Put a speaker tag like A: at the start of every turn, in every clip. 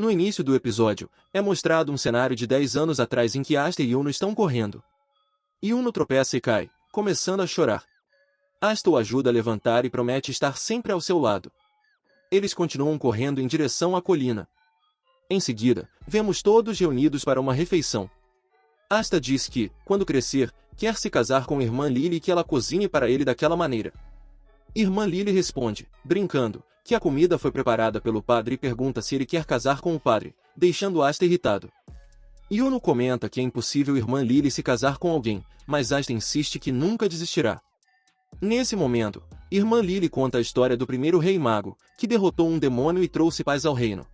A: No início do episódio, é mostrado um cenário de 10 anos atrás em que Asta e Yuno estão correndo. Yuno tropeça e cai, começando a chorar. Asta o ajuda a levantar e promete estar sempre ao seu lado. Eles continuam correndo em direção à colina. Em seguida, vemos todos reunidos para uma refeição. Asta diz que, quando crescer, quer se casar com irmã Lily e que ela cozinhe para ele daquela maneira. Irmã Lily responde, brincando, que a comida foi preparada pelo padre e pergunta se ele quer casar com o padre, deixando Asta irritado. Yuno comenta que é impossível irmã Lily se casar com alguém, mas Asta insiste que nunca desistirá. Nesse momento, irmã Lily conta a história do primeiro rei mago, que derrotou um demônio e trouxe paz ao reino.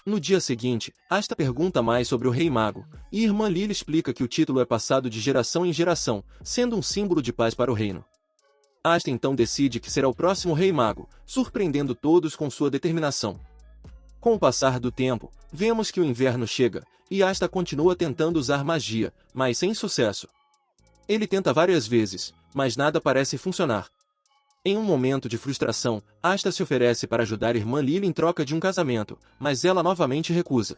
A: No dia seguinte, Asta pergunta mais sobre o rei mago, e irmã Lily explica que o título é passado de geração em geração, sendo um símbolo de paz para o reino. Asta então decide que será o próximo rei mago, surpreendendo todos com sua determinação. Com o passar do tempo, vemos que o inverno chega, e Asta continua tentando usar magia, mas sem sucesso. Ele tenta várias vezes, mas nada parece funcionar. Em um momento de frustração, Asta se oferece para ajudar irmã Lily em troca de um casamento, mas ela novamente recusa.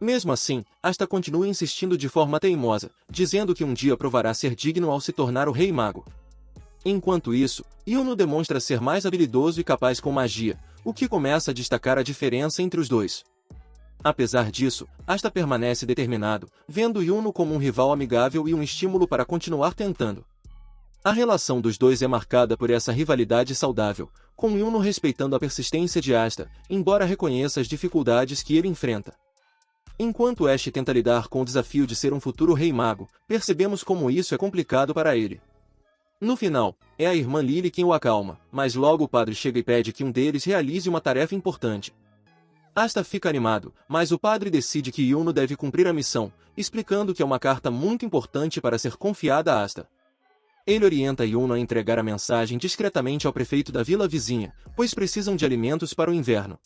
A: Mesmo assim, Asta continua insistindo de forma teimosa, dizendo que um dia provará ser digno ao se tornar o rei mago. Enquanto isso, Yuno demonstra ser mais habilidoso e capaz com magia, o que começa a destacar a diferença entre os dois. Apesar disso, Asta permanece determinado, vendo Yuno como um rival amigável e um estímulo para continuar tentando. A relação dos dois é marcada por essa rivalidade saudável, com Yuno respeitando a persistência de Asta, embora reconheça as dificuldades que ele enfrenta. Enquanto Ash tenta lidar com o desafio de ser um futuro rei mago, percebemos como isso é complicado para ele. No final, é a irmã Lily quem o acalma, mas logo o padre chega e pede que um deles realize uma tarefa importante. Asta fica animado, mas o padre decide que Yuno deve cumprir a missão, explicando que é uma carta muito importante para ser confiada a Asta. Ele orienta Yuno a entregar a mensagem discretamente ao prefeito da vila vizinha, pois precisam de alimentos para o inverno.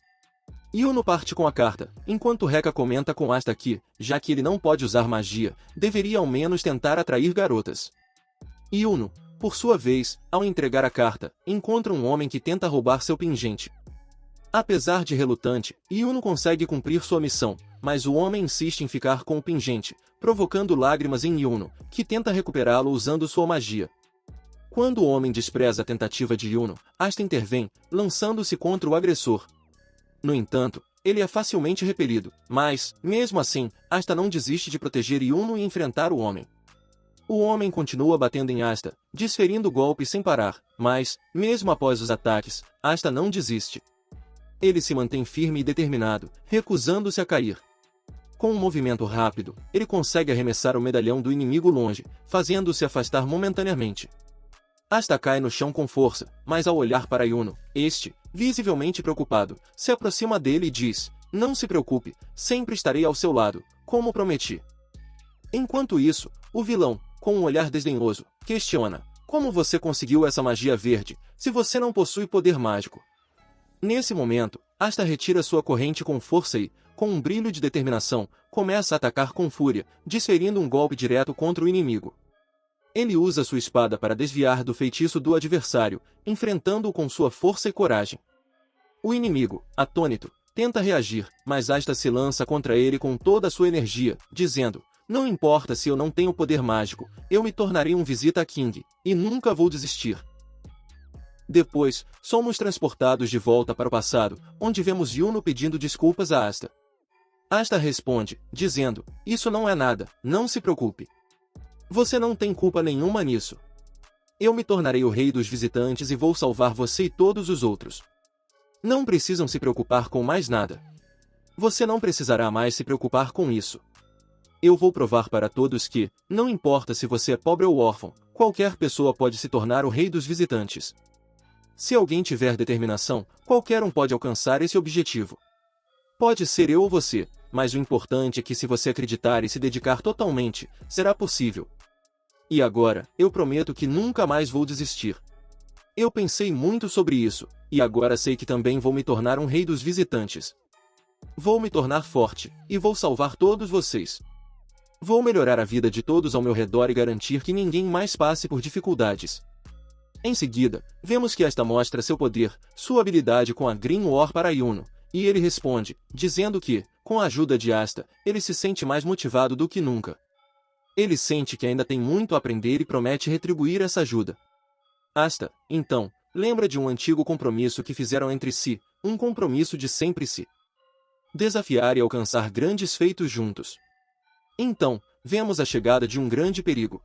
A: Yuno parte com a carta, enquanto Rekka comenta com Asta que, já que ele não pode usar magia, deveria ao menos tentar atrair garotas. Yuno, por sua vez, ao entregar a carta, encontra um homem que tenta roubar seu pingente. Apesar de relutante, Yuno consegue cumprir sua missão, mas o homem insiste em ficar com o pingente, provocando lágrimas em Yuno, que tenta recuperá-lo usando sua magia. Quando o homem despreza a tentativa de Yuno, Asta intervém, lançando-se contra o agressor. No entanto, ele é facilmente repelido, mas, mesmo assim, Asta não desiste de proteger Yuno e enfrentar o homem. O homem continua batendo em Asta, desferindo golpes sem parar, mas, mesmo após os ataques, Asta não desiste. Ele se mantém firme e determinado, recusando-se a cair. Com um movimento rápido, ele consegue arremessar o medalhão do inimigo longe, fazendo-se afastar momentaneamente. Asta cai no chão com força, mas ao olhar para Yuno, este, visivelmente preocupado, se aproxima dele e diz, "Não se preocupe, sempre estarei ao seu lado, como prometi." Enquanto isso, o vilão, com um olhar desdenhoso, questiona, "Como você conseguiu essa magia verde, se você não possui poder mágico?" Nesse momento, Asta retira sua corrente com força e, com um brilho de determinação, começa a atacar com fúria, desferindo um golpe direto contra o inimigo. Ele usa sua espada para desviar do feitiço do adversário, enfrentando-o com sua força e coragem. O inimigo, atônito, tenta reagir, mas Asta se lança contra ele com toda a sua energia, dizendo, "Não importa se eu não tenho poder mágico, eu me tornarei um Visita King, e nunca vou desistir." Depois, somos transportados de volta para o passado, onde vemos Yuno pedindo desculpas a Asta. Asta responde, dizendo, "Isso não é nada, não se preocupe. Você não tem culpa nenhuma nisso. Eu me tornarei o rei dos visitantes e vou salvar você e todos os outros. Não precisam se preocupar com mais nada. Você não precisará mais se preocupar com isso. Eu vou provar para todos que, não importa se você é pobre ou órfão, qualquer pessoa pode se tornar o rei dos visitantes. Se alguém tiver determinação, qualquer um pode alcançar esse objetivo. Pode ser eu ou você, mas o importante é que se você acreditar e se dedicar totalmente, será possível. E agora, eu prometo que nunca mais vou desistir. Eu pensei muito sobre isso, e agora sei que também vou me tornar um rei dos visitantes. Vou me tornar forte, e vou salvar todos vocês. Vou melhorar a vida de todos ao meu redor e garantir que ninguém mais passe por dificuldades." Em seguida, vemos que esta mostra seu poder, sua habilidade com a Green War para Yuno, E ele responde, dizendo que, com a ajuda de Asta, ele se sente mais motivado do que nunca. Ele sente que ainda tem muito a aprender e promete retribuir essa ajuda. Asta, então, lembra de um antigo compromisso que fizeram entre si, um compromisso de sempre se desafiar e alcançar grandes feitos juntos. Então, vemos a chegada de um grande perigo.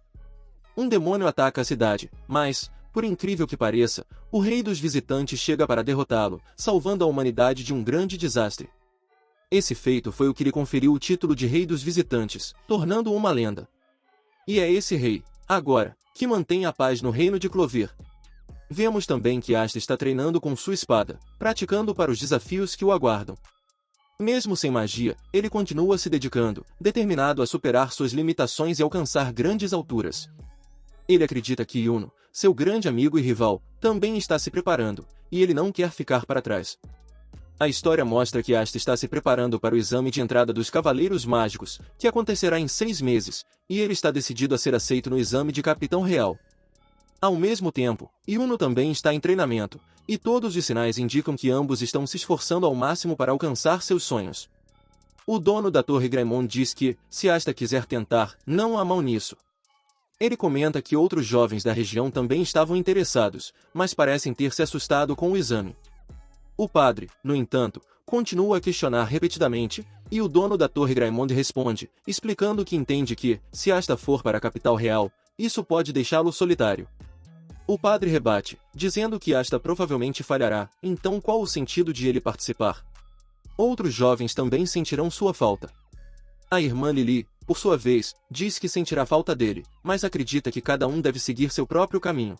A: Um demônio ataca a cidade, mas, por incrível que pareça, o rei dos visitantes chega para derrotá-lo, salvando a humanidade de um grande desastre. Esse feito foi o que lhe conferiu o título de Rei dos Visitantes, tornando-o uma lenda. E é esse rei, agora, que mantém a paz no reino de Clover. Vemos também que Asta está treinando com sua espada, praticando para os desafios que o aguardam. Mesmo sem magia, ele continua se dedicando, determinado a superar suas limitações e alcançar grandes alturas. Ele acredita que Yuno, seu grande amigo e rival, também está se preparando, e ele não quer ficar para trás. A história mostra que Asta está se preparando para o exame de entrada dos Cavaleiros Mágicos, que acontecerá em 6 meses, e ele está decidido a ser aceito no exame de Capitão Real. Ao mesmo tempo, Yuno também está em treinamento, e todos os sinais indicam que ambos estão se esforçando ao máximo para alcançar seus sonhos. O dono da Torre Greymon diz que, se Asta quiser tentar, não há mal nisso. Ele comenta que outros jovens da região também estavam interessados, mas parecem ter se assustado com o exame. O padre, no entanto, continua a questionar repetidamente, e o dono da Torre Greymon responde, explicando que entende que, se Asta for para a capital real, isso pode deixá-lo solitário. O padre rebate, dizendo que Asta provavelmente falhará, então qual o sentido de ele participar? Outros jovens também sentirão sua falta. A irmã Lily, por sua vez, diz que sentirá falta dele, mas acredita que cada um deve seguir seu próprio caminho.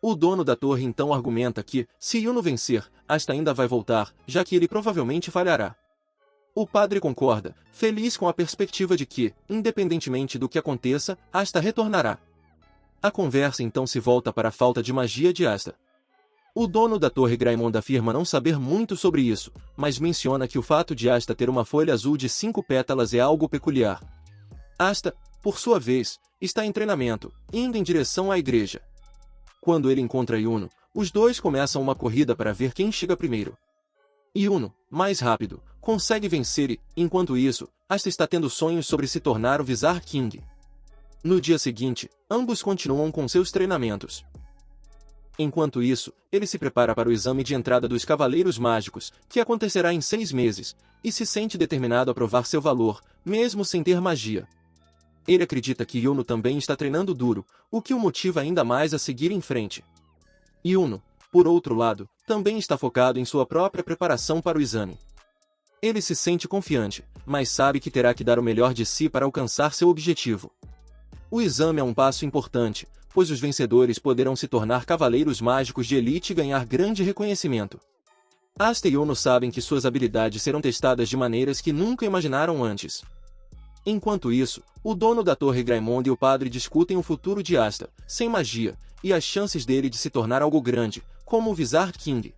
A: O dono da torre então argumenta que, se Yuno vencer, Asta ainda vai voltar, já que ele provavelmente falhará. O padre concorda, feliz com a perspectiva de que, independentemente do que aconteça, Asta retornará. A conversa então se volta para a falta de magia de Asta. O dono da Torre Greymon afirma não saber muito sobre isso, mas menciona que o fato de Asta ter uma folha azul de 5 pétalas é algo peculiar. Asta, por sua vez, está em treinamento, indo em direção à igreja. Quando ele encontra Yuno, os dois começam uma corrida para ver quem chega primeiro. Yuno, mais rápido, consegue vencer e, enquanto isso, Asta está tendo sonhos sobre se tornar o Vizar King. No dia seguinte, ambos continuam com seus treinamentos. Enquanto isso, ele se prepara para o exame de entrada dos Cavaleiros Mágicos, que acontecerá em 6 meses, e se sente determinado a provar seu valor, mesmo sem ter magia. Ele acredita que Yuno também está treinando duro, o que o motiva ainda mais a seguir em frente. Yuno, por outro lado, também está focado em sua própria preparação para o exame. Ele se sente confiante, mas sabe que terá que dar o melhor de si para alcançar seu objetivo. O exame é um passo importante, pois os vencedores poderão se tornar Cavaleiros Mágicos de elite e ganhar grande reconhecimento. Asta e Yuno sabem que suas habilidades serão testadas de maneiras que nunca imaginaram antes. Enquanto isso, o dono da Torre Greymon e o padre discutem o futuro de Asta, sem magia, e as chances dele de se tornar algo grande, como o Vizar King.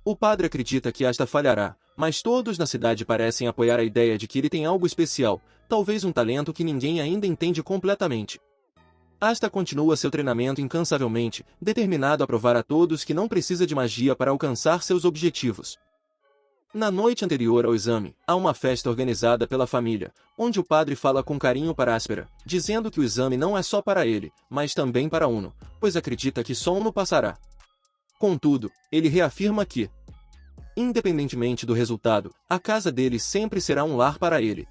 A: O padre acredita que Asta falhará, mas todos na cidade parecem apoiar a ideia de que ele tem algo especial, talvez um talento que ninguém ainda entende completamente. Asta continua seu treinamento incansavelmente, determinado a provar a todos que não precisa de magia para alcançar seus objetivos. Na noite anterior ao exame, há uma festa organizada pela família, onde o padre fala com carinho para Áspera, dizendo que o exame não é só para ele, mas também para Uno, pois acredita que só Uno passará. Contudo, ele reafirma que, independentemente do resultado, a casa dele sempre será um lar para ele.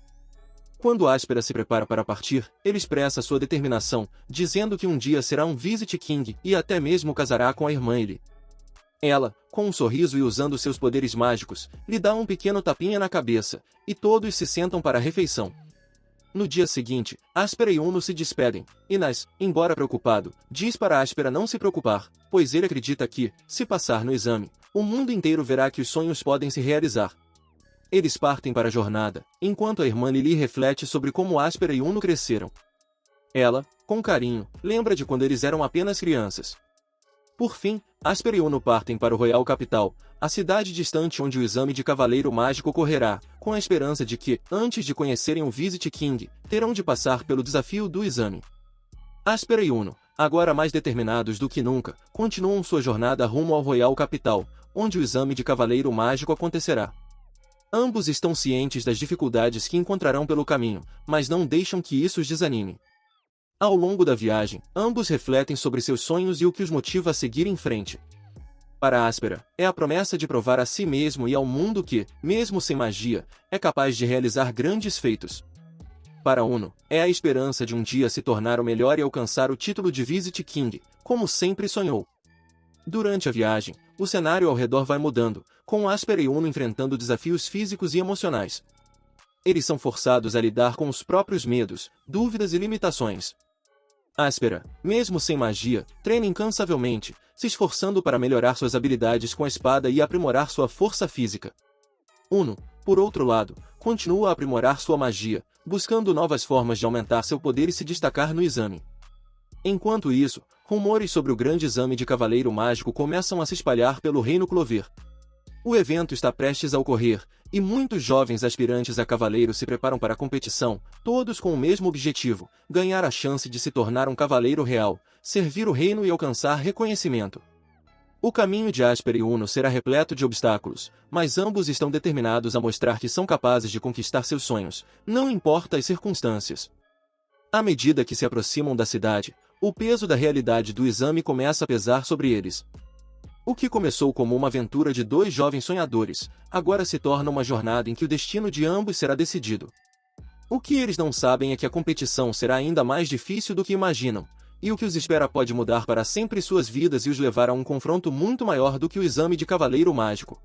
A: Quando Áspera se prepara para partir, ele expressa sua determinação, dizendo que um dia será um Visit King e até mesmo casará com a irmã Ellie. Ela, com um sorriso e usando seus poderes mágicos, lhe dá um pequeno tapinha na cabeça, e todos se sentam para a refeição. No dia seguinte, Áspera e Uno se despedem, e Nas, embora preocupado, diz para Áspera não se preocupar, pois ele acredita que, se passar no exame, o mundo inteiro verá que os sonhos podem se realizar. Eles partem para a jornada, enquanto a irmã Lily reflete sobre como Áspera e Uno cresceram. Ela, com carinho, lembra de quando eles eram apenas crianças. Por fim, Áspera e Uno partem para o Royal Capital, a cidade distante onde o exame de Cavaleiro Mágico ocorrerá, com a esperança de que, antes de conhecerem o Visit King, terão de passar pelo desafio do exame. Áspera e Uno, agora mais determinados do que nunca, continuam sua jornada rumo ao Royal Capital, onde o exame de Cavaleiro Mágico acontecerá. Ambos estão cientes das dificuldades que encontrarão pelo caminho, mas não deixam que isso os desanime. Ao longo da viagem, ambos refletem sobre seus sonhos e o que os motiva a seguir em frente. Para Áspera, é a promessa de provar a si mesmo e ao mundo que, mesmo sem magia, é capaz de realizar grandes feitos. Para Uno, é a esperança de um dia se tornar o melhor e alcançar o título de Visit King, como sempre sonhou. Durante a viagem, o cenário ao redor vai mudando, com Áspera e Uno enfrentando desafios físicos e emocionais. Eles são forçados a lidar com os próprios medos, dúvidas e limitações. Áspera, mesmo sem magia, treina incansavelmente, se esforçando para melhorar suas habilidades com a espada e aprimorar sua força física. Uno, por outro lado, continua a aprimorar sua magia, buscando novas formas de aumentar seu poder e se destacar no exame. Enquanto isso, rumores sobre o grande exame de Cavaleiro Mágico começam a se espalhar pelo Reino Clover. O evento está prestes a ocorrer, e muitos jovens aspirantes a cavaleiro se preparam para a competição, todos com o mesmo objetivo: ganhar a chance de se tornar um cavaleiro real, servir o reino e alcançar reconhecimento. O caminho de Áspera e Uno será repleto de obstáculos, mas ambos estão determinados a mostrar que são capazes de conquistar seus sonhos, não importa as circunstâncias. À medida que se aproximam da cidade, o peso da realidade do exame começa a pesar sobre eles. O que começou como uma aventura de dois jovens sonhadores, agora se torna uma jornada em que o destino de ambos será decidido. O que eles não sabem é que a competição será ainda mais difícil do que imaginam, e o que os espera pode mudar para sempre suas vidas e os levar a um confronto muito maior do que o exame de Cavaleiro Mágico.